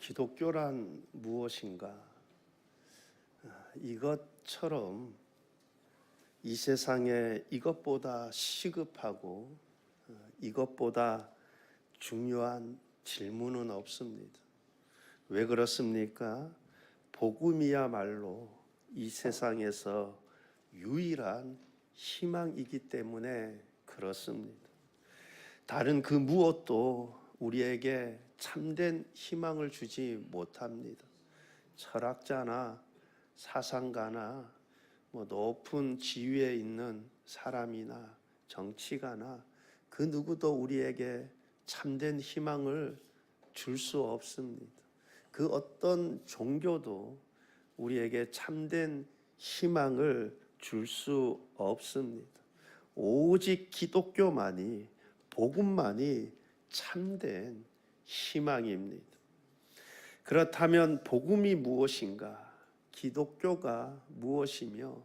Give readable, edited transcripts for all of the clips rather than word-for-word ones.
기독교란 무엇인가? 이것처럼 이 세상에 이것보다 시급하고 이것보다 중요한 질문은 없습니다. 왜 그렇습니까? 복음이야말로 이 세상에서 유일한 희망이기 때문에 그렇습니다. 다른 그 무엇도 우리에게 참된 희망을 주지 못합니다. 철학자나 사상가나 높은 지위에 있는 사람이나 정치가나 그 누구도 우리에게 참된 희망을 줄 수 없습니다. 그 어떤 종교도 우리에게 참된 희망을 줄 수 없습니다. 오직 기독교만이, 복음만이 참된 희망입니다. 그렇다면 복음이 무엇인가? 기독교가 무엇이며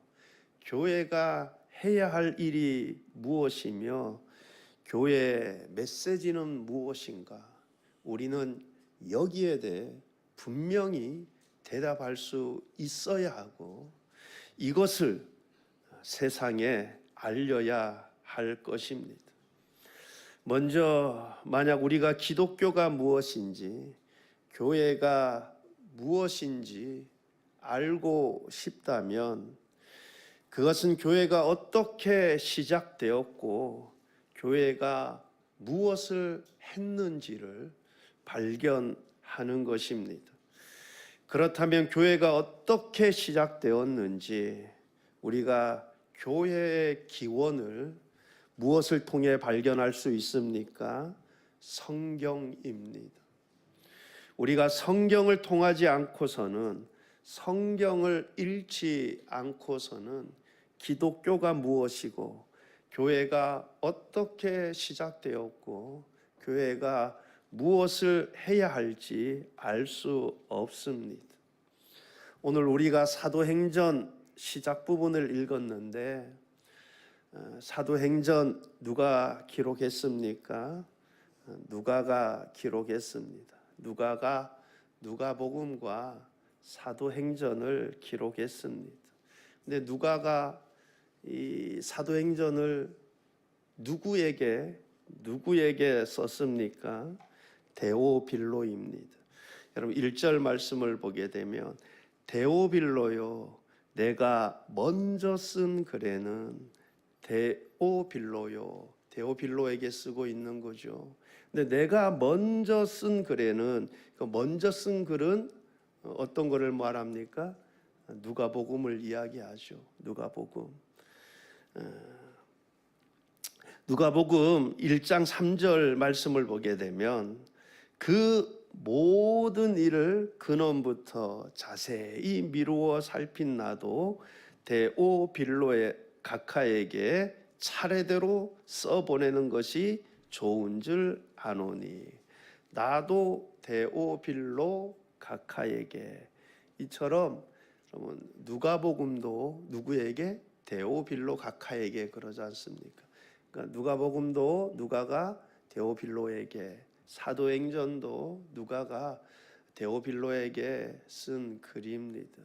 교회가 해야 할 일이 무엇이며 교회의 메시지는 무엇인가? 우리는 여기에 대해 분명히 대답할 수 있어야 하고 이것을 세상에 알려야 할 것입니다. 먼저 만약 우리가 기독교가 무엇인지, 교회가 무엇인지 알고 싶다면 그것은 교회가 어떻게 시작되었고 교회가 무엇을 했는지를 발견하는 것입니다. 그렇다면 교회가 어떻게 시작되었는지 우리가 교회의 기원을 무엇을 통해 발견할 수 있습니까? 성경입니다. 우리가 성경을 통하지 않고서는, 성경을 읽지 않고서는 기독교가 무엇이고 교회가 어떻게 시작되었고 교회가 무엇을 해야 할지 알 수 없습니다. 오늘 우리가 사도행전 시작 부분을 읽었는데 사도행전 누가 기록했습니까? 누가가 기록했습니다. 누가가 누가복음과 사도행전을 기록했습니다. 근데 누가가 이 사도행전을 누구에게 썼습니까? 데오빌로입니다. 여러분 1절 말씀을 보게 되면 데오빌로요 내가 먼저 쓴 글에는 데오빌로요 데오빌로에게 쓰고 있는 거죠. 근데 내가 먼저 쓴 글에는 먼저 쓴 글은 어떤 거를 말합니까? 누가복음을 이야기하죠. 누가복음 1장 3절 말씀을 보게 되면 그 모든 일을 근원부터 자세히 미루어 살핀 나도 데오빌로의 각하에게 차례대로 써보내는 것이 좋은 줄 아노니 나도 데오빌로 각하에게. 이처럼 누가복음도 누구에게? 데오빌로 각하에게 그러지 않습니까? 그러니까 누가복음도 누가가 데오빌로에게, 사도행전도 누가가 데오빌로에게 쓴 글입니다.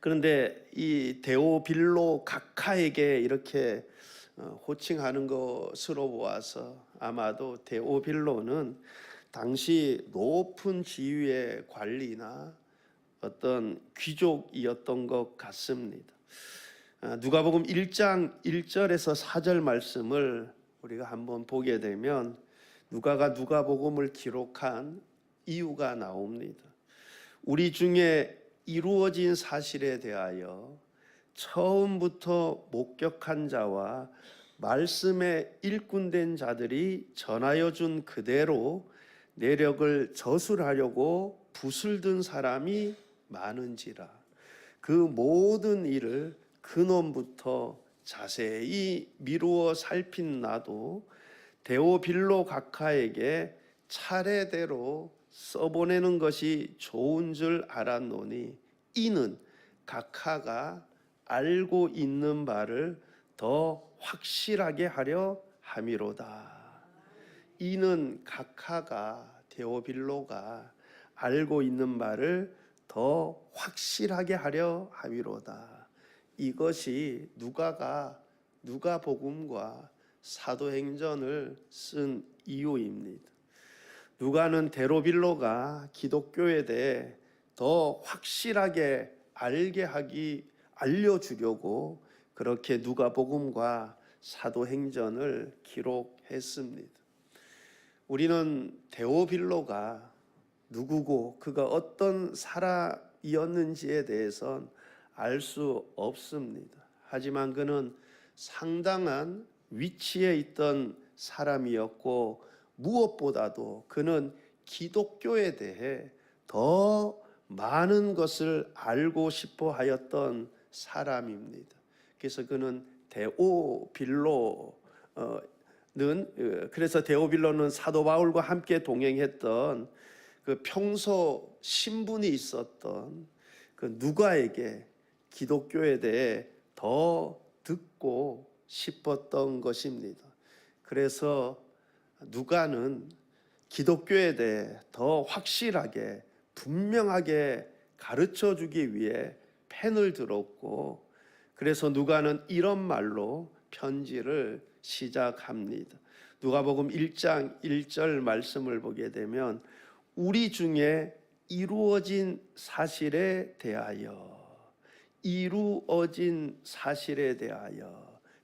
그런데 이 데오빌로 각하에게 이렇게 호칭하는 것으로 보아서 아마도 데오빌로는 당시 높은 지위의 관리나 어떤 귀족이었던 것 같습니다. 누가복음 1장 1절에서 4절 말씀을 우리가 한번 보게 되면 누가가 누가복음을 기록한 이유가 나옵니다. 우리 중에 이루어진 사실에 대하여 처음부터 목격한 자와 말씀에 일꾼된 자들이 전하여 준 그대로 내력을 저술하려고 붓을 든 사람이 많은지라. 그 모든 일을 근원부터 자세히 미루어 살핀 나도 데오빌로 각하에게 차례대로 써보내는 것이 좋은 줄 알았노니 이는 각하가 알고 있는 바를 더 확실하게 하려 함이로다. 이는 각하가 데오빌로가 알고 있는 바를 더 확실하게 하려 하위로다. 이것이 누가복음과 사도행전을 쓴 이유입니다. 누가는 데오빌로가 기독교에 대해 더 확실하게 알려주려고 그렇게 누가복음과 사도행전을 기록했습니다. 우리는 데오빌로가 누구고 그가 어떤 사람이었는지에 대해서는 알 수 없습니다. 하지만 그는 상당한 위치에 있던 사람이었고 무엇보다도 그는 기독교에 대해 더 많은 것을 알고 싶어 하였던 사람입니다. 그래서 그는 그래서 데오빌로는 사도 바울과 함께 동행했던 그 평소 신분이 있었던 그 누가에게 기독교에 대해 더 듣고 싶었던 것입니다. 그래서 누가는 기독교에 대해 더 확실하게 분명하게 가르쳐 주기 위해 펜을 들었고, 그래서 누가는 이런 말로 편지를 시작합니다. 누가복음 1장 1절 말씀을 보게 되면 우리 중에 이루어진 사실에 대하여,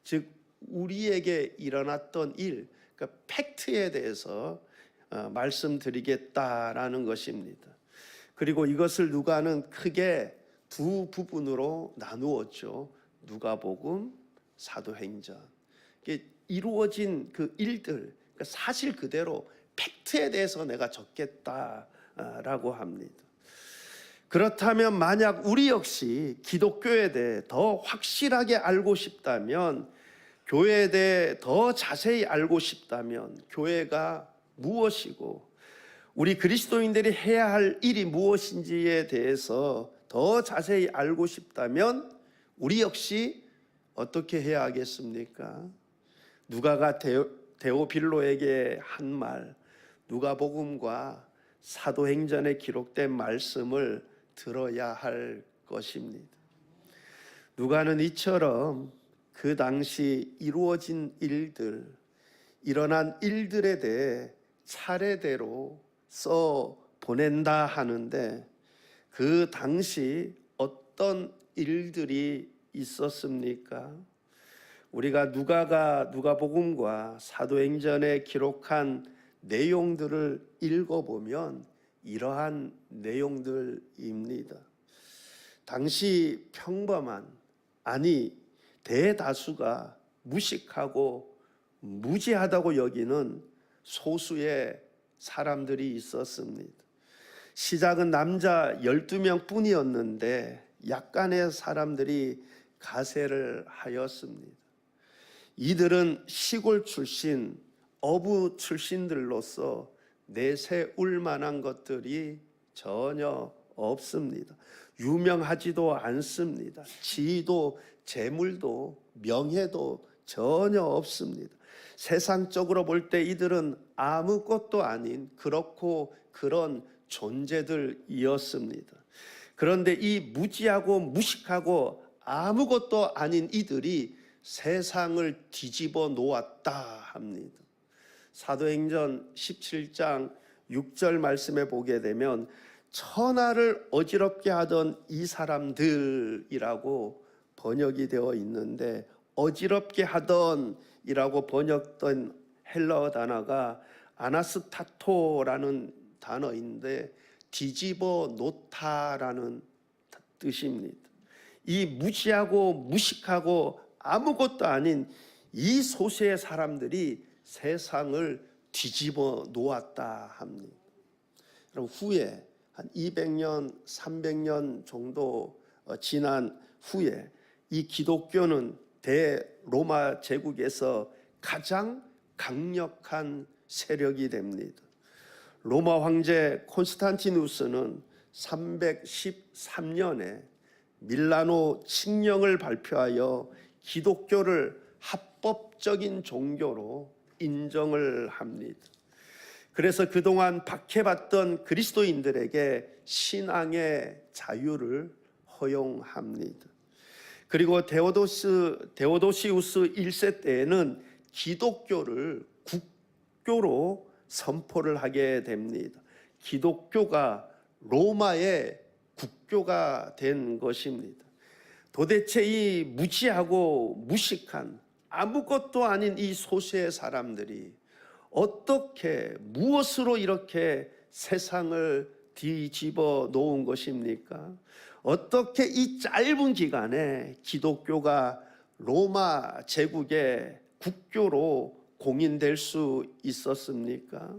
즉 우리에게 일어났던 일, 그러니까 팩트에 대해서 말씀드리겠다라는 것입니다. 그리고 이것을 누가는 크게 두 부분으로 나누었죠. 누가복음, 사도행전. 이루어진 그 일들, 그러니까 사실 그대로 팩트에 대해서 내가 적겠다라고 합니다. 그렇다면 만약 우리 역시 기독교에 대해 더 확실하게 알고 싶다면, 교회에 대해 더 자세히 알고 싶다면, 교회가 무엇이고 우리 그리스도인들이 해야 할 일이 무엇인지에 대해서 더 자세히 알고 싶다면 우리 역시 어떻게 해야 하겠습니까? 누가가 데오빌로에게 한 말, 누가복음과 사도행전에 기록된 말씀을 들어야 할 것입니다. 누가는 이처럼 그 당시 이루어진 일들, 일어난 일들에 대해 차례대로 써 보낸다 하는데, 그 당시 어떤 일들이 있었습니까? 우리가 누가복음과 사도행전에 기록한 내용들을 읽어보면 이러한 내용들입니다. 당시 평범한, 대다수가 무식하고 무지하다고 여기는 소수의 사람들이 있었습니다. 시작은 남자 12명 뿐이었는데 약간의 사람들이 가세를 하였습니다. 이들은 시골 출신, 어부 출신들로서 내세울 만한 것들이 전혀 없습니다. 유명하지도 않습니다. 지위도 재물도 명예도 전혀 없습니다. 세상적으로 볼 때 이들은 아무것도 아닌 그런 존재들이었습니다. 그런데 이 무지하고 무식하고 아무것도 아닌 이들이 세상을 뒤집어 놓았다 합니다. 사도행전 17장 6절 말씀에 보게 되면 천하를 어지럽게 하던 이 사람들이라고 번역이 되어 있는데, 어지럽게 하던 이라고 번역된 헬라어 단어가 아나스타토라는 단어인데 뒤집어 놓다라는 뜻입니다. 이 무지하고 무식하고 아무것도 아닌 이 소수의 사람들이 세상을 뒤집어 놓았다 합니다. 그럼 후에 한 200년, 300년 정도 지난 후에 이 기독교는 대로마 제국에서 가장 강력한 세력이 됩니다. 로마 황제 콘스탄티누스는 313년에 밀라노 칙령을 발표하여 기독교를 합법적인 종교로 인정을 합니다. 그래서 그동안 박해받던 그리스도인들에게 신앙의 자유를 허용합니다. 그리고 데오도시우스 1세 때에는 기독교를 국교로 선포를 하게 됩니다. 기독교가 로마의 국교가 된 것입니다. 도대체 이 무지하고 무식한 아무것도 아닌 이 소수의 사람들이 어떻게 무엇으로 이렇게 세상을 뒤집어 놓은 것입니까? 어떻게 이 짧은 기간에 기독교가 로마 제국의 국교로 공인될 수 있었습니까?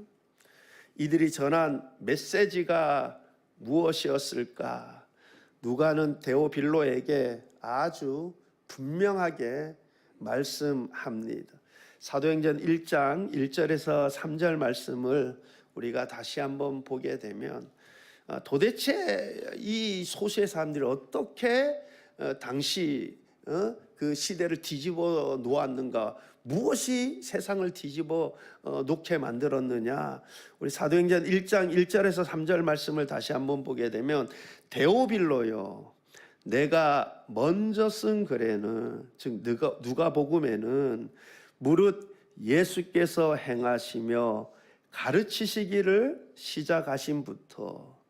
이들이 전한 메시지가 무엇이었을까? 누가는 데오빌로에게 아주 분명하게 말씀합니다. 사도행전 1장 1절에서 3절 말씀을 우리가 다시 한번 보게 되면 도대체 이 소수의 사람들이 어떻게 당시 그 시대를 뒤집어 놓았는가, 무엇이 세상을 뒤집어 놓게 만들었느냐. 우리 사도행전 1장 1절에서 3절 말씀을 다시 한번 보게 되면, 데오빌로요, 내가 먼저 쓴 글에는, 즉 누가복음에는 무릇 예수께서 행하시며 가르치시기를 시작하신부터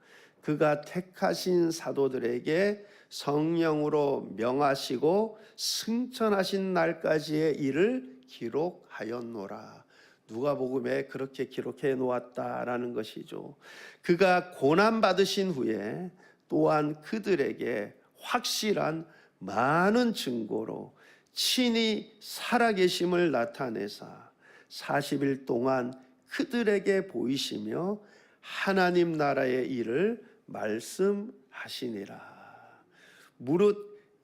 그가 택하신 사도들에게 성령으로 명하시고 승천하신 날까지의 일을 기록하였노라. 누가복음에 그렇게 기록해 놓았다라는 것이죠. 그가 고난 받으신 후에 또한 그들에게 확실한 많은 증거로 친히 살아계심을 나타내사 40일 동안 그들에게 보이시며 하나님 나라의 일을 말씀하시니라. 무릇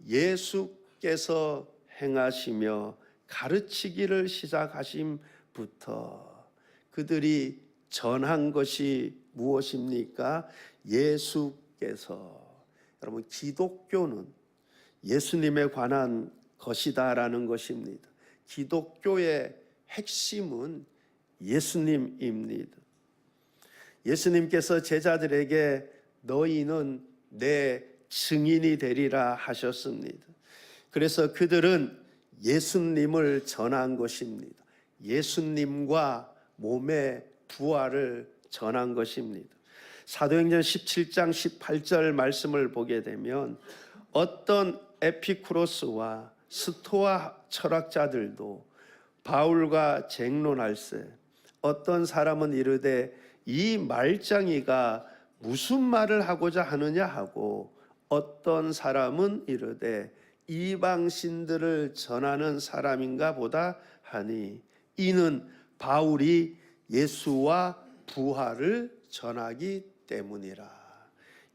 예수께서 행하시며 가르치기를 시작하심부터 그들이 전한 것이 무엇입니까? 예수께서. 여러분, 기독교는 예수님에 관한 것이다라는 것입니다. 기독교의 핵심은 예수님입니다. 예수님께서 제자들에게 너희는 내 증인이 되리라 하셨습니다. 그래서 그들은 예수님을 전한 것입니다. 예수님과 몸의 부활을 전한 것입니다. 사도행전 17장 18절 말씀을 보게 되면 어떤 에피쿠로스와 스토아 철학자들도 바울과 쟁론할세 어떤 사람은 이르되 이 말장이가 무슨 말을 하고자 하느냐 하고 어떤 사람은 이르되 이방신들을 전하는 사람인가 보다 하니 이는 바울이 예수와 부활을 전하기 때문이라.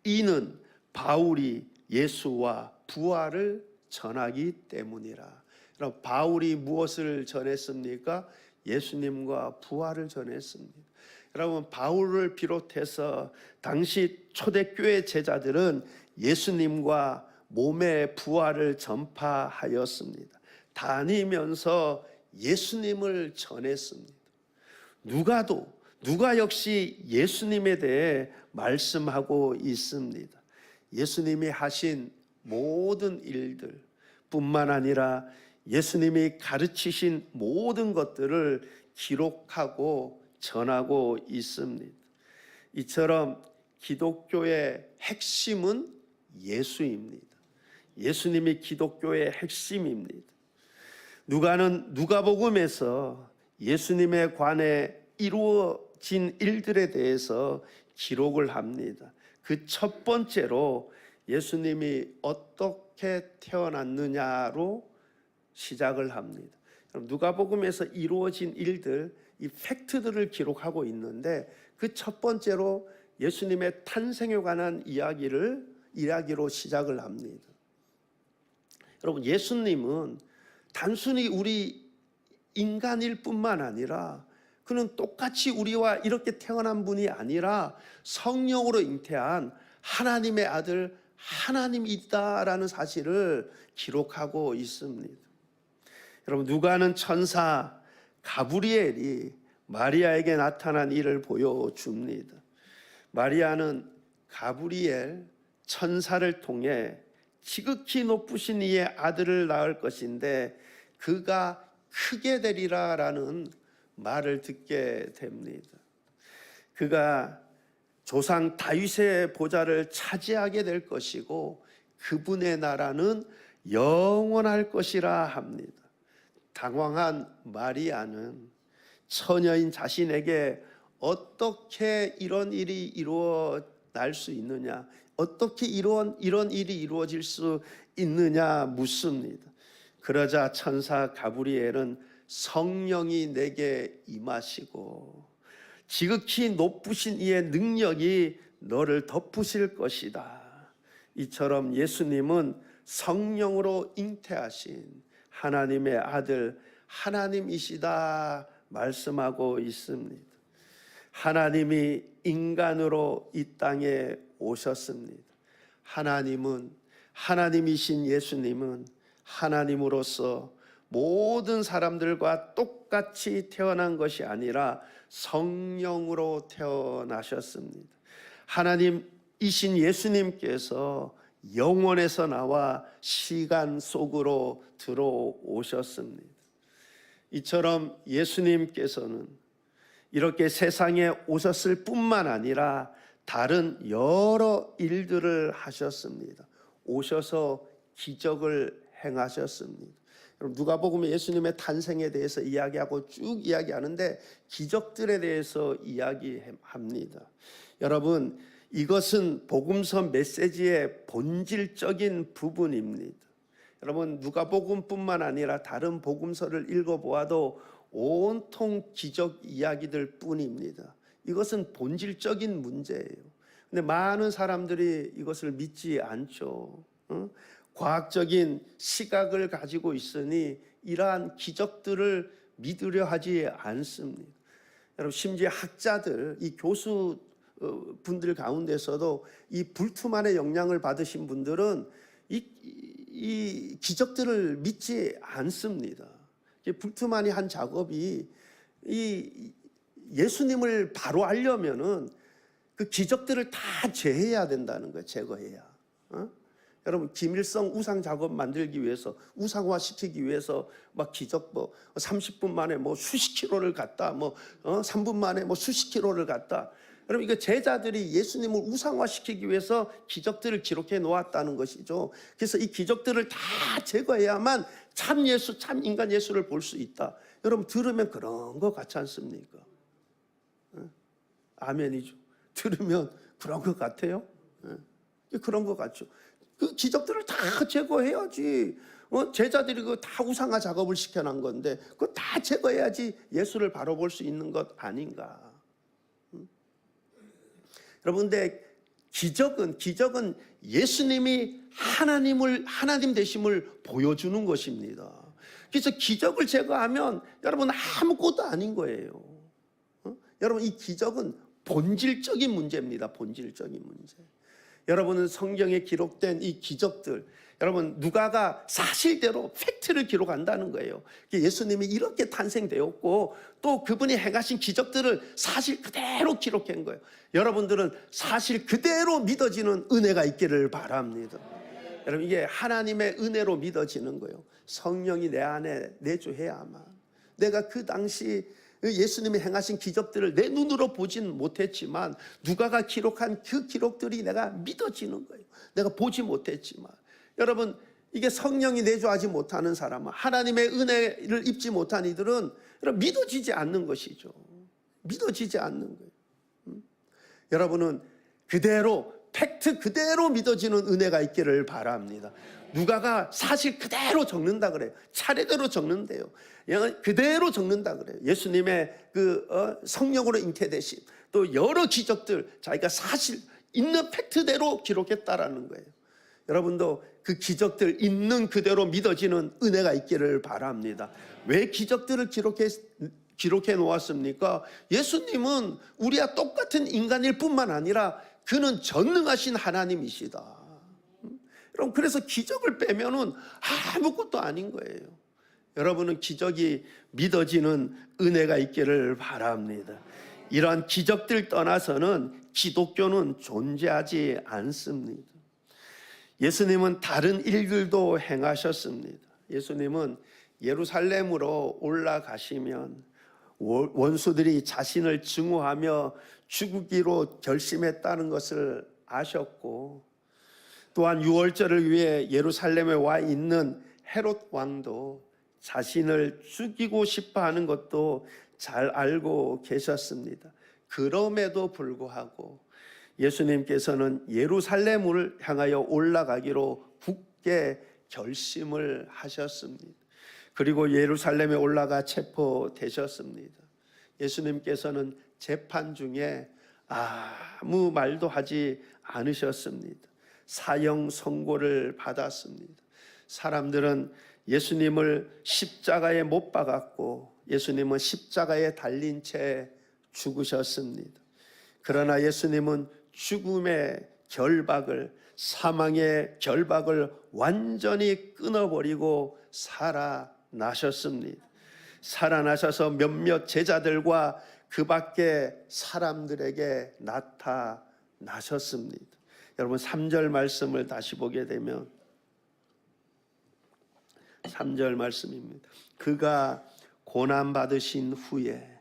이는 바울이 예수와 부활을 전하기 때문이라. 그럼 바울이 무엇을 전했습니까? 예수님과 부활을 전했습니다. 여러분, 바울을 비롯해서 당시 초대교회 제자들은 예수님과 몸의 부활을 전파하였습니다. 다니면서 예수님을 전했습니다. 누가 역시 예수님에 대해 말씀하고 있습니다. 예수님이 하신 모든 일들 뿐만 아니라 예수님이 가르치신 모든 것들을 기록하고 전하고 있습니다. 이처럼 기독교의 핵심은 예수입니다. 예수님이 기독교의 핵심입니다. 누가는 누가복음에서 예수님에 관해 이루어진 일들에 대해서 기록을 합니다. 그 첫 번째로 예수님이 어떻게 태어났느냐로 시작을 합니다. 누가복음에서 이루어진 일들, 이 팩트들을 기록하고 있는데 그 첫 번째로 예수님의 탄생에 관한 이야기로 시작을 합니다. 여러분, 예수님은 단순히 우리 인간일 뿐만 아니라 그는 똑같이 우리와 이렇게 태어난 분이 아니라 성령으로 잉태한 하나님의 아들 하나님이다라는 사실을 기록하고 있습니다. 여러분, 누가는 천사 가브리엘이 마리아에게 나타난 일을 보여줍니다. 마리아는 가브리엘 천사를 통해 지극히 높으신 이의 아들을 낳을 것인데 그가 크게 되리라 라는 말을 듣게 됩니다. 그가 조상 다윗의 보좌를 차지하게 될 것이고 그분의 나라는 영원할 것이라 합니다. 당황한 마리아는 처녀인 자신에게 어떻게 이런 일이 일어날 수 있느냐, 어떻게 이런 일이 이루어질 수 있느냐 묻습니다. 그러자 천사 가브리엘은 성령이 내게 임하시고 지극히 높으신 이의 능력이 너를 덮으실 것이다. 이처럼 예수님은 성령으로 잉태하신 하나님의 아들 하나님이시다 말씀하고 있습니다. 하나님이 인간으로 이 땅에 오셨습니다. 하나님이신 예수님은 하나님으로서 모든 사람들과 똑같이 태어난 것이 아니라 성령으로 태어나셨습니다. 하나님이신 예수님께서 영원에서 나와 시간 속으로 들어오셨습니다. 이처럼 예수님께서는 이렇게 세상에 오셨을 뿐만 아니라 다른 여러 일들을 하셨습니다. 오셔서 기적을 행하셨습니다. 누가복음에 예수님의 탄생에 대해서 이야기하고 쭉 이야기하는데 기적들에 대해서 이야기합니다. 여러분, 이것은 복음서 메시지의 본질적인 부분입니다. 여러분, 누가복음뿐만 아니라 다른 복음서를 읽어보아도 온통 기적 이야기들 뿐입니다. 이것은 본질적인 문제예요. 근데 많은 사람들이 이것을 믿지 않죠. 과학적인 시각을 가지고 있으니 이러한 기적들을 믿으려 하지 않습니다. 여러분, 심지어 학자들, 이 교수 분들 가운데서도 이 불투만의 영향을 받으신 분들은 이 기적들을 믿지 않습니다. 불투만이 한 작업이 이 예수님을 바로 알려면은 그 기적들을 다 제해야 된다는 거예요. 제거해야. 여러분, 김일성 우상 작업 만들기 위해서, 우상화 시키기 위해서 막 기적 30분 만에 수십 킬로를 갔다, 3분 만에 수십 킬로를 갔다. 여러분, 이거 제자들이 예수님을 우상화 시키기 위해서 기적들을 기록해 놓았다는 것이죠. 그래서 이 기적들을 다 제거해야만 참 예수, 참 인간 예수를 볼 수 있다. 여러분, 들으면 그런 것 같지 않습니까? 아멘이죠. 들으면 그런 것 같아요. 그런 것 같죠. 그 기적들을 다 제거해야지. 제자들이 그 다 우상화 작업을 시켜놓은 건데 그거 다 제거해야지 예수를 바로 볼 수 있는 것 아닌가. 여러분, 근데 기적은 예수님이 하나님 되심을 보여주는 것입니다. 그래서 기적을 제거하면 여러분 아무것도 아닌 거예요. 여러분, 이 기적은 본질적인 문제입니다. 본질적인 문제. 여러분은 성경에 기록된 이 기적들, 여러분, 누가가 사실대로 팩트를 기록한다는 거예요. 예수님이 이렇게 탄생되었고 또 그분이 행하신 기적들을 사실 그대로 기록한 거예요. 여러분들은 사실 그대로 믿어지는 은혜가 있기를 바랍니다. 여러분, 이게 하나님의 은혜로 믿어지는 거예요. 성령이 내 안에 내주해야만. 내가 그 당시 예수님이 행하신 기적들을 내 눈으로 보진 못했지만 누가가 기록한 그 기록들이 내가 믿어지는 거예요. 내가 보지 못했지만. 여러분, 이게 성령이 내주하지 못하는 사람은, 하나님의 은혜를 입지 못한 이들은 여러분 믿어지지 않는 것이죠. 믿어지지 않는 거예요. 여러분은 그대로, 팩트 그대로 믿어지는 은혜가 있기를 바랍니다. 누가가 사실 그대로 적는다 그래요. 차례대로 적는데요. 그대로 적는다 그래요. 예수님의 성령으로 잉태되심, 또 여러 기적들 자기가 사실 있는 팩트대로 기록했다라는 거예요. 여러분도 그 기적들 있는 그대로 믿어지는 은혜가 있기를 바랍니다. 왜 기적들을 기록해 놓았습니까? 예수님은 우리와 똑같은 인간일 뿐만 아니라 그는 전능하신 하나님이시다. 여러분, 그래서 기적을 빼면은 아무것도 아닌 거예요. 여러분은 기적이 믿어지는 은혜가 있기를 바랍니다. 이러한 기적들 떠나서는 기독교는 존재하지 않습니다. 예수님은 다른 일들도 행하셨습니다. 예수님은 예루살렘으로 올라가시면 원수들이 자신을 증오하며 죽이기로 결심했다는 것을 아셨고, 또한 유월절을 위해 예루살렘에 와 있는 헤롯 왕도 자신을 죽이고 싶어 하는 것도 잘 알고 계셨습니다. 그럼에도 불구하고 예수님께서는 예루살렘을 향하여 올라가기로 굳게 결심을 하셨습니다. 그리고 예루살렘에 올라가 체포되셨습니다. 예수님께서는 재판 중에 아무 말도 하지 않으셨습니다. 사형 선고를 받았습니다. 사람들은 예수님을 십자가에 못 박았고 예수님은 십자가에 달린 채 죽으셨습니다. 그러나 예수님은 죽음의 결박을, 사망의 결박을 완전히 끊어버리고 살아나셨습니다. 살아나셔서 몇몇 제자들과 그 밖에 사람들에게 나타나셨습니다. 여러분 3절 말씀을 다시 보게 되면 3절 말씀입니다. 그가 고난받으신 후에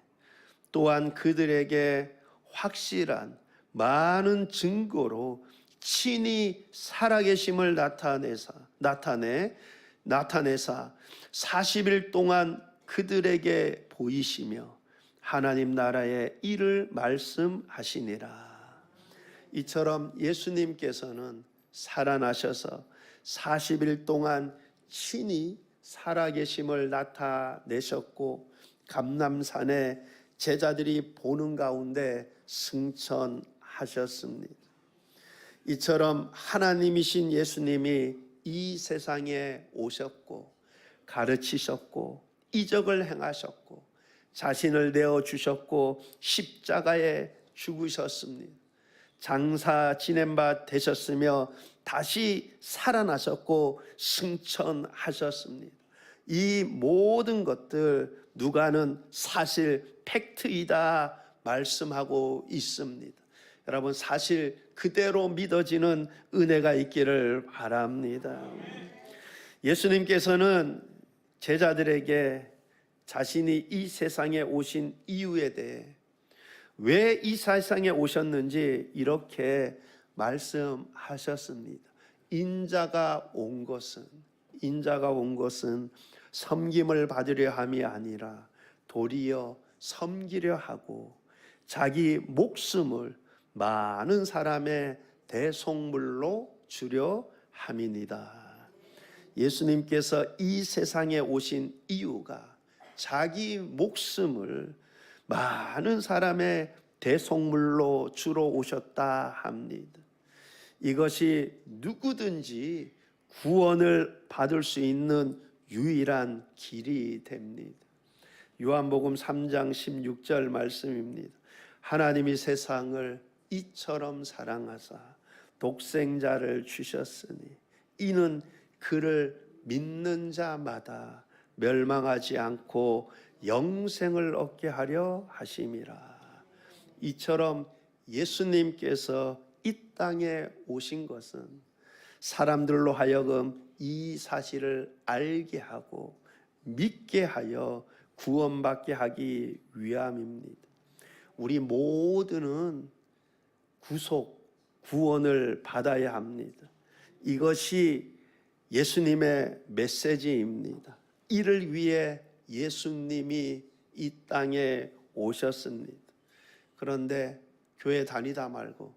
또한 그들에게 확실한 많은 증거로 친히 살아계심을 나타내사 40일 동안 그들에게 보이시며 하나님 나라의 일을 말씀하시니라. 이처럼 예수님께서는 살아나셔서 40일 동안 친히 살아계심을 나타내셨고 감람산에 제자들이 보는 가운데 승천하셨습니다. 이처럼 하나님이신 예수님이 이 세상에 오셨고 가르치셨고 이적을 행하셨고 자신을 내어주셨고 십자가에 죽으셨습니다. 장사 지낸 바 되셨으며 다시 살아나셨고 승천하셨습니다. 이 모든 것들 누가는 사실 팩트이다 말씀하고 있습니다. 여러분 사실 그대로 믿어지는 은혜가 있기를 바랍니다. 예수님께서는 제자들에게 자신이 이 세상에 오신 이유에 대해 왜 이 세상에 오셨는지 이렇게 말씀하셨습니다. 인자가 온 것은 섬김을 받으려 함이 아니라 도리어 섬기려 하고 자기 목숨을 많은 사람의 대속물로 주려 함이니이다. 예수님께서 이 세상에 오신 이유가 자기 목숨을 많은 사람의 대속물로 주러 오셨다 합니다. 이것이 누구든지 구원을 받을 수 있는 유일한 길이 됩니다. 요한복음 3장 16절 말씀입니다. 하나님이 세상을 이처럼 사랑하사 독생자를 주셨으니 이는 그를 믿는 자마다 멸망하지 않고 영생을 얻게 하려 하심이라. 이처럼 예수님께서 이 땅에 오신 것은 사람들로 하여금 이 사실을 알게 하고 믿게 하여 구원받게 하기 위함입니다. 우리 모두는 구원을 받아야 합니다. 이것이 예수님의 메시지입니다. 이를 위해 예수님이 이 땅에 오셨습니다. 그런데 교회 다니다 말고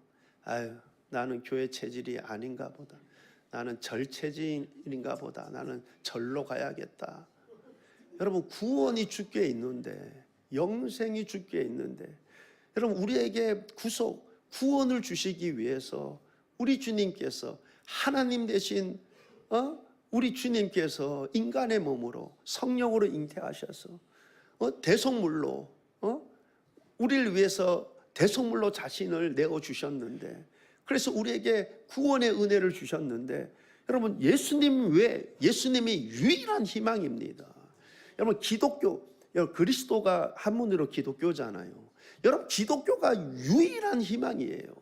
나는 교회 체질이 아닌가 보다. 나는 절 체질인가 보다. 나는 절로 가야겠다. 여러분 구원이 주께 있는데 영생이 주께 있는데 여러분 우리에게 구원을 주시기 위해서 우리 주님께서 하나님 대신 우리 주님께서 인간의 몸으로 성령으로 잉태하셔서 대속물로 우리를 위해서 대속물로 자신을 내어주셨는데 그래서 우리에게 구원의 은혜를 주셨는데 여러분 예수님이 유일한 희망입니다. 여러분 여러분 그리스도가 한문으로 기독교잖아요. 여러분 기독교가 유일한 희망이에요.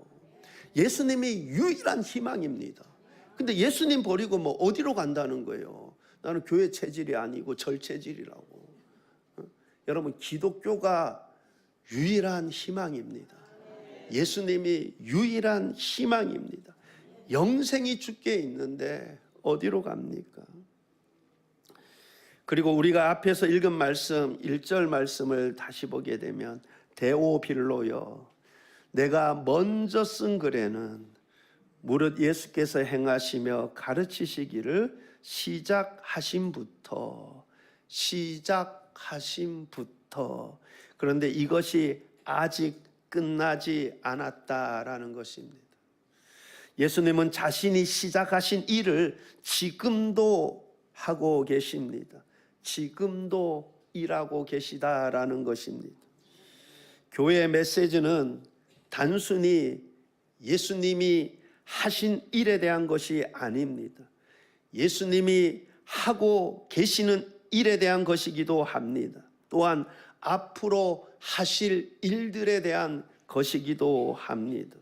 예수님이 유일한 희망입니다. 근데 예수님 버리고 뭐 어디로 간다는 거예요? 나는 교회 체질이 아니고 절 체질이라고. 여러분 기독교가 유일한 희망입니다. 예수님이 유일한 희망입니다. 영생이 주께 있는데 어디로 갑니까? 그리고 우리가 앞에서 읽은 말씀 1절 말씀을 다시 보게 되면 데오빌로여 내가 먼저 쓴 글에는 무릇 예수께서 행하시며 가르치시기를 시작하심부터 그런데 이것이 아직 끝나지 않았다라는 것입니다. 예수님은 자신이 시작하신 일을 지금도 하고 계십니다. 지금도 일하고 계시다라는 것입니다. 교회의 메시지는 단순히 예수님이 하신 일에 대한 것이 아닙니다. 예수님이 하고 계시는 일에 대한 것이기도 합니다. 또한 앞으로 하실 일들에 대한 것이기도 합니다.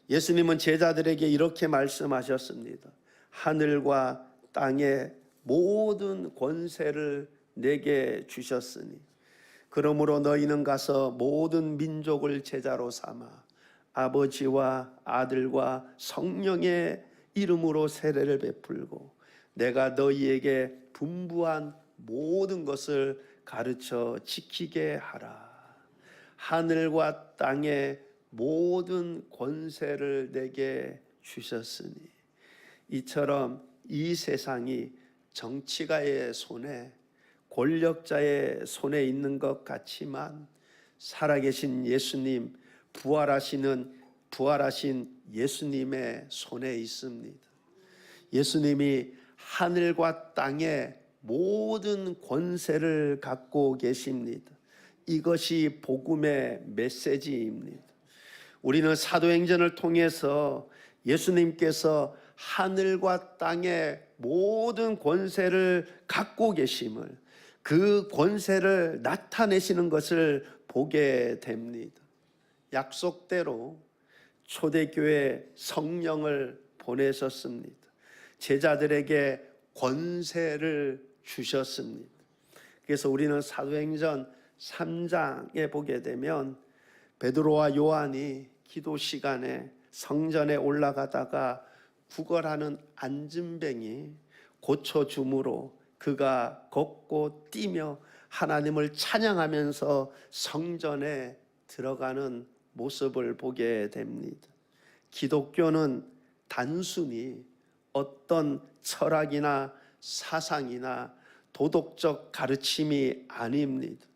예수님은 제자들에게 이렇게 말씀하셨습니다. 하늘과 땅의 모든 권세를 내게 주셨으니 그러므로 너희는 가서 모든 민족을 제자로 삼아 아버지와 아들과 성령의 이름으로 세례를 베풀고 내가 너희에게 분부한 모든 것을 가르쳐 지키게 하라. 하늘과 땅의 모든 권세를 내게 주셨으니 이처럼 이 세상이 정치가의 손에 권력자의 손에 있는 것 같지만 살아계신 예수님 부활하신 예수님의 손에 있습니다. 예수님이 하늘과 땅의 모든 권세를 갖고 계십니다. 이것이 복음의 메시지입니다. 우리는 사도행전을 통해서 예수님께서 하늘과 땅의 모든 권세를 갖고 계심을, 그 권세를 나타내시는 것을 보게 됩니다. 약속대로 초대교회 성령을 보내셨습니다. 제자들에게 권세를 주셨습니다. 그래서 우리는 사도행전 3장에 보게 되면 베드로와 요한이 기도 시간에 성전에 올라가다가 구걸하는 안진뱅이 고쳐줌으로 그가 걷고 뛰며 하나님을 찬양하면서 성전에 들어가는 모습을 보게 됩니다. 기독교는 단순히 어떤 철학이나 사상이나 도덕적 가르침이 아닙니다.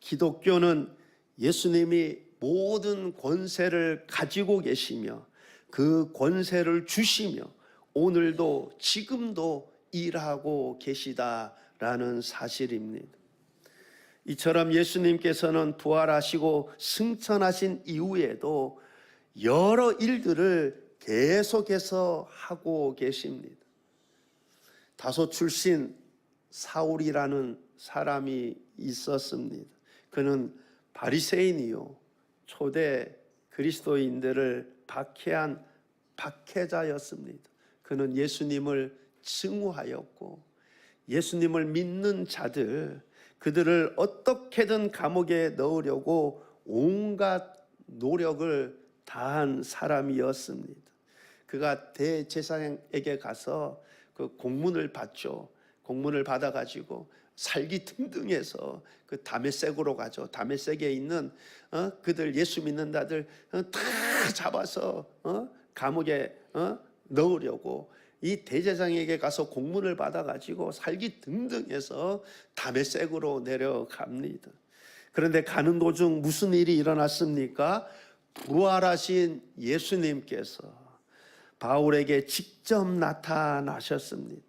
기독교는 예수님이 모든 권세를 가지고 계시며 그 권세를 주시며 오늘도 지금도 일하고 계시다라는 사실입니다. 이처럼 예수님께서는 부활하시고 승천하신 이후에도 여러 일들을 계속해서 하고 계십니다. 다소 출신 사울이라는 사람이 있었습니다. 그는 바리새인이요 초대 그리스도인들을 박해한 박해자였습니다. 그는 예수님을 증오하였고 예수님을 믿는 자들 그들을 어떻게든 감옥에 넣으려고 온갖 노력을 다한 사람이었습니다. 그가 대제사장에게 가서 그 공문을 받죠. 공문을 받아가지고 살기 등등해서 그 다메섹으로 가죠. 다메섹에 있는 그들 예수 믿는 자들 다 잡아서 감옥에 넣으려고 이 대제사장에게 가서 공문을 받아가지고 살기 등등해서 다메섹으로 내려갑니다. 그런데 가는 도중 무슨 일이 일어났습니까? 부활하신 예수님께서 바울에게 직접 나타나셨습니다.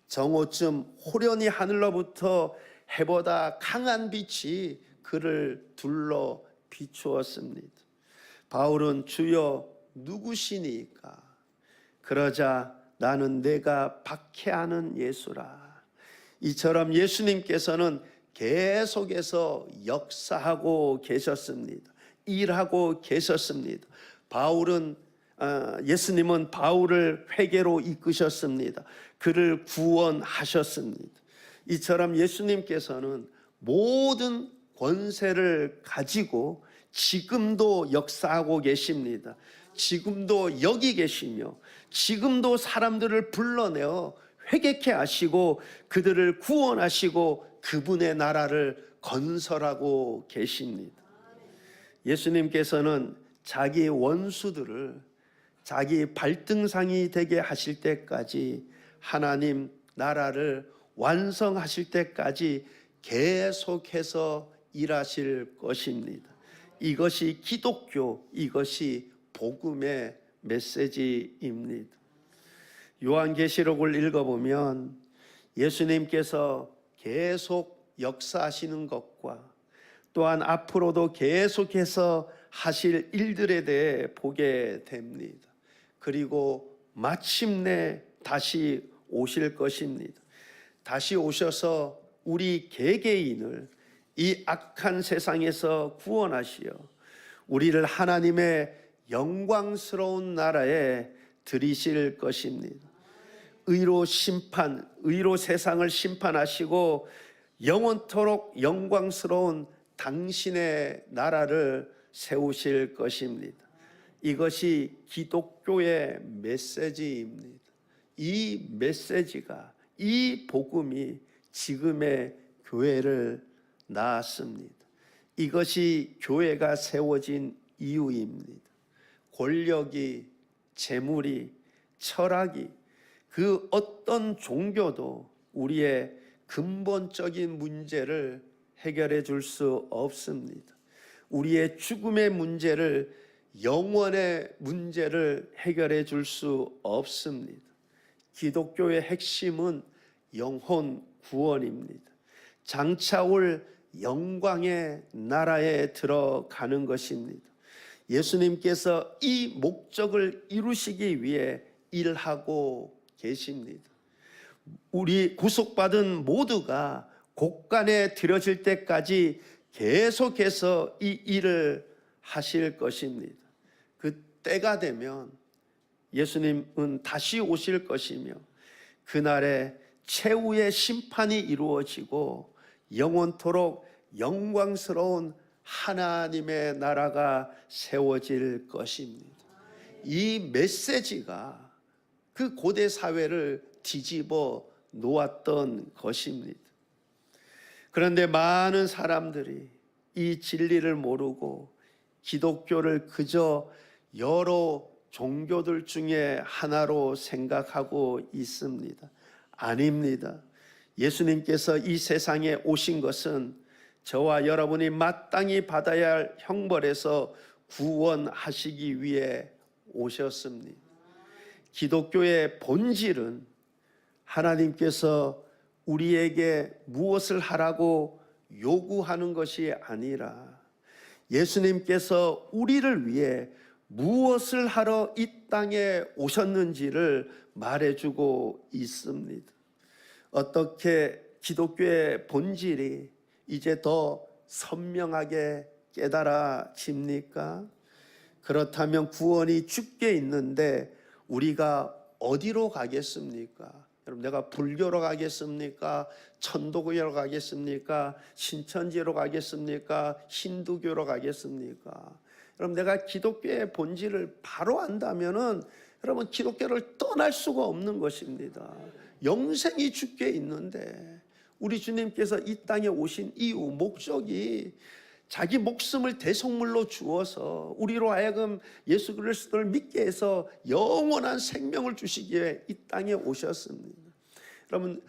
정오쯤 호련히 하늘로부터 해보다 강한 빛이 그를 둘러 비추었습니다. 바울은 주여 누구시니까? 그러자 나는 내가 박해하는 예수라. 이처럼 예수님께서는 계속해서 역사하고 계셨습니다. 일하고 계셨습니다. 예수님은 바울을 회개로 이끄셨습니다. 그를 구원하셨습니다. 이처럼 예수님께서는 모든 권세를 가지고 지금도 역사하고 계십니다. 지금도 여기 계시며 지금도 사람들을 불러내어 회개케 하시고 그들을 구원하시고 그분의 나라를 건설하고 계십니다. 예수님께서는 자기 원수들을 자기 발등상이 되게 하실 때까지, 하나님 나라를 완성하실 때까지 계속해서 일하실 것입니다. 이것이 기독교, 이것이 복음의 메시지입니다. 요한계시록을 읽어보면 예수님께서 계속 역사하시는 것과 또한 앞으로도 계속해서 하실 일들에 대해 보게 됩니다. 그리고 마침내 다시 오실 것입니다. 다시 오셔서 우리 개개인을 이 악한 세상에서 구원하시어 우리를 하나님의 영광스러운 나라에 들이실 것입니다. 의로 세상을 심판하시고 영원토록 영광스러운 당신의 나라를 세우실 것입니다. 이것이 기독교의 메시지입니다. 이 메시지가, 이 복음이 지금의 교회를 낳았습니다. 이것이 교회가 세워진 이유입니다. 권력이, 재물이, 철학이, 그 어떤 종교도 우리의 근본적인 문제를 해결해 줄 수 없습니다. 우리의 죽음의 문제를, 영원의 문제를 해결해 줄 수 없습니다. 기독교의 핵심은 영혼 구원입니다. 장차 올 영광의 나라에 들어가는 것입니다. 예수님께서 이 목적을 이루시기 위해 일하고 계십니다. 우리 구속받은 모두가 곳간에 들여질 때까지 계속해서 이 일을 하실 것입니다. 그 때가 되면 예수님은 다시 오실 것이며 그날에 최후의 심판이 이루어지고 영원토록 영광스러운 하나님의 나라가 세워질 것입니다. 이 메시지가 그 고대 사회를 뒤집어 놓았던 것입니다. 그런데 많은 사람들이 이 진리를 모르고 기독교를 그저 여러 종교들 중에 하나로 생각하고 있습니다. 아닙니다. 예수님께서 이 세상에 오신 것은 저와 여러분이 마땅히 받아야 할 형벌에서 구원하시기 위해 오셨습니다. 기독교의 본질은 하나님께서 우리에게 무엇을 하라고 요구하는 것이 아니라 예수님께서 우리를 위해 무엇을 하러 이 땅에 오셨는지를 말해주고 있습니다. 어떻게 기독교의 본질이 이제 더 선명하게 깨달아집니까? 그렇다면 구원이 주께 있는데 우리가 어디로 가겠습니까? 여러분, 내가 불교로 가겠습니까? 천도교로 가겠습니까? 신천지로 가겠습니까? 힌두교로 가겠습니까? 여러분, 내가 기독교의 본질을 바로 안다면은 여러분, 기독교를 떠날 수가 없는 것입니다. 영생이 주께 있는데 우리 주님께서 이 땅에 오신 이유, 목적이 자기 목숨을 대속물로 주어서 우리로 하여금 예수 그리스도를 믿게 해서 영원한 생명을 주시기에 이 땅에 오셨습니다. 여러분,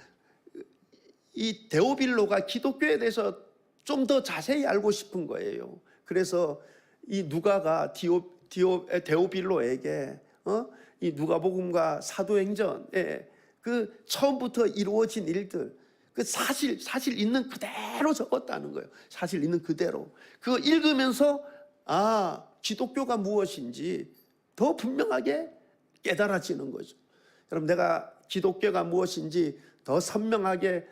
이 데오빌로가 기독교에 대해서 좀 더 자세히 알고 싶은 거예요. 그래서 이 누가가 데오빌로에게 이 누가복음과 사도행전에 그 처음부터 이루어진 일들, 그 사실 있는 그대로 적었다는 거예요. 사실 있는 그대로. 그거 읽으면서 기독교가 무엇인지 더 분명하게 깨달아지는 거죠. 여러분, 내가 기독교가 무엇인지 더 선명하게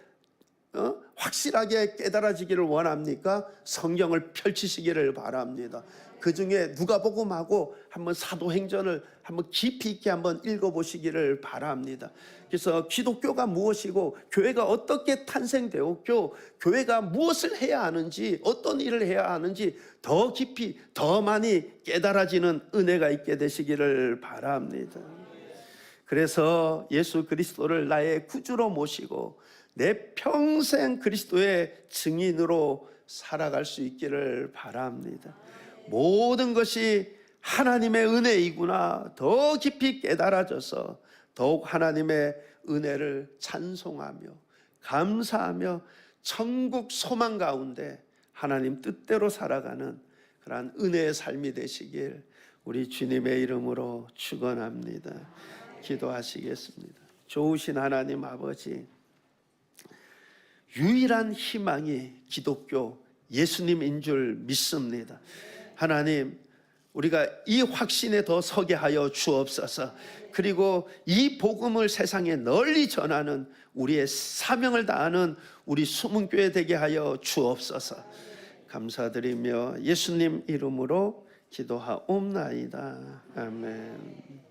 확실하게 깨달아지기를 원합니까? 성경을 펼치시기를 바랍니다. 그 중에 누가복음하고 한번 사도행전을 한번 깊이 있게 한번 읽어보시기를 바랍니다. 그래서 기독교가 무엇이고 교회가 어떻게 탄생되었고 교회가 무엇을 해야 하는지 어떤 일을 해야 하는지 더 깊이 더 많이 깨달아지는 은혜가 있게 되시기를 바랍니다. 그래서 예수 그리스도를 나의 구주로 모시고 내 평생 그리스도의 증인으로 살아갈 수 있기를 바랍니다. 모든 것이 하나님의 은혜이구나 더 깊이 깨달아져서 더욱 하나님의 은혜를 찬송하며 감사하며 천국 소망 가운데 하나님 뜻대로 살아가는 그러한 은혜의 삶이 되시길 우리 주님의 이름으로 축원합니다. 기도하시겠습니다. 좋으신 하나님 아버지, 유일한 희망이 기독교 예수님인 줄 믿습니다. 하나님, 우리가 이 확신에 더 서게 하여 주옵소서. 그리고 이 복음을 세상에 널리 전하는 우리의 사명을 다하는 우리 수문교회 되게 하여 주옵소서. 감사드리며 예수님 이름으로 기도하옵나이다. 아멘.